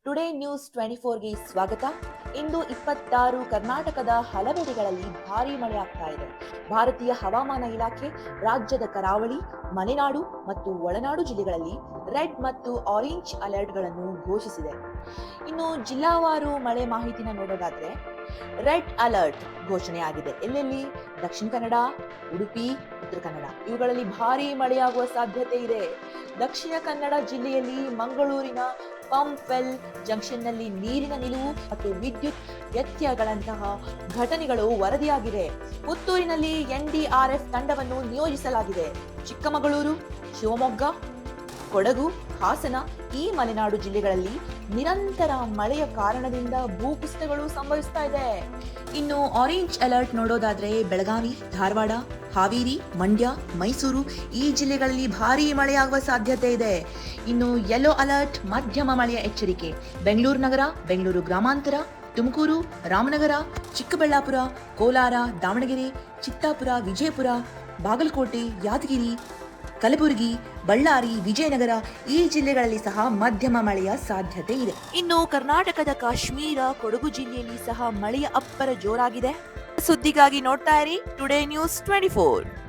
Today news 24ಗೆ ಸ್ವಾಗತ. ಇಂದು 26 ಕರ್ನಾಟಕದ ಹಲವೆಡೆಗಳಲ್ಲಿ ಭಾರೀ ಮಳೆ ಆಗ್ತಾ ಇದೆ. ಭಾರತೀಯ ಹವಾಮಾನ ಇಲಾಖೆ ರಾಜ್ಯದ ಕರಾವಳಿ, ಮಲೆನಾಡು ಮತ್ತು ಒಳನಾಡು ಜಿಲ್ಲೆಗಳಲ್ಲಿ ರೆಡ್ ಮತ್ತು ಆರೆಂಜ್ ಅಲರ್ಟ್ಗಳನ್ನು ಘೋಷಿಸಿದೆ. ಇನ್ನು ಜಿಲ್ಲಾವಾರು ಮಳೆ ಮಾಹಿತಿನ ನೋಡೋದಾದ್ರೆ ರೆಡ್ ಅಲರ್ಟ್ ಘೋಷಣೆಯಾಗಿದೆ. ಎಲ್ಲೆಲ್ಲಿ? ದಕ್ಷಿಣ ಕನ್ನಡ, ಉಡುಪಿ, ಉತ್ತರ ಕನ್ನಡ ಇವುಗಳಲ್ಲಿ ಭಾರೀ ಮಳೆಯಾಗುವ ಸಾಧ್ಯತೆ ಇದೆ. ದಕ್ಷಿಣ ಕನ್ನಡ ಜಿಲ್ಲೆಯಲ್ಲಿ ಮಂಗಳೂರಿನ ಪಂಪ್ವೆಲ್ ಜಂಕ್ಷನ್ನಲ್ಲಿ ನೀರಿನ ನಿಲುವು ಮತ್ತು ವಿದ್ಯುತ್ ವ್ಯತ್ಯಯಗಳಂತಹ ಘಟನೆಗಳು ವರದಿಯಾಗಿವೆ. ಪುತ್ತೂರಿನಲ್ಲಿ ಎನ್ಡಿಆರ್ಎಫ್ ತಂಡವನ್ನು ನಿಯೋಜಿಸಲಾಗಿದೆ. ಚಿಕ್ಕಮಗಳೂರು, ಶಿವಮೊಗ್ಗ, ಕೊಡಗು, ಹಾಸನ ಈ ಮಲೆನಾಡು ಜಿಲ್ಲೆಗಳಲ್ಲಿ ನಿರಂತರ ಮಳೆಯ ಕಾರಣದಿಂದ ಭೂಕುಸಿತಗಳು ಸಂಭವಿಸ್ತಾ ಇದೆ. ಇನ್ನು ಆರೆಂಜ್ ಅಲರ್ಟ್ ನೋಡೋದಾದ್ರೆ ಬೆಳಗಾವಿ, ಧಾರವಾಡ, ಹಾವೇರಿ, ಮಂಡ್ಯ, ಮೈಸೂರು ಈ ಜಿಲ್ಲೆಗಳಲ್ಲಿ ಭಾರೀ ಮಳೆಯಾಗುವ ಸಾಧ್ಯತೆ ಇದೆ. ಇನ್ನು ಯೆಲ್ಲೋ ಅಲರ್ಟ್ ಮಧ್ಯಮ ಮಳೆಯ ಎಚ್ಚರಿಕೆ ಬೆಂಗಳೂರು ನಗರ, ಬೆಂಗಳೂರು ಗ್ರಾಮಾಂತರ, ತುಮಕೂರು, ರಾಮನಗರ, ಚಿಕ್ಕಬಳ್ಳಾಪುರ, ಕೋಲಾರ, ದಾವಣಗೆರೆ, ಚಿತ್ತಾಪುರ, ವಿಜಯಪುರ, ಬಾಗಲಕೋಟೆ, ಯಾದಗಿರಿ, ಕಲಬುರಗಿ, ಬಳ್ಳಾರಿ, ವಿಜಯನಗರ ಈ ಜಿಲ್ಲೆಗಳಲ್ಲಿ ಸಹ ಮಧ್ಯಮ ಮಳೆಯ ಸಾಧ್ಯತೆ ಇದೆ. ಇನ್ನು ಕರ್ನಾಟಕದ ಕಾಶ್ಮೀರ, ಕೊಡಗು ಜಿಲ್ಲೆಯಲ್ಲಿ ಸಹ ಮಳೆಯ ಅಬ್ಬರ ಜೋರಾಗಿದೆ. ಸುದ್ದಿಗಾಗಿ ನೋಡ್ತಾ ಇರಿ ಟುಡೇ ನ್ಯೂಸ್ 24.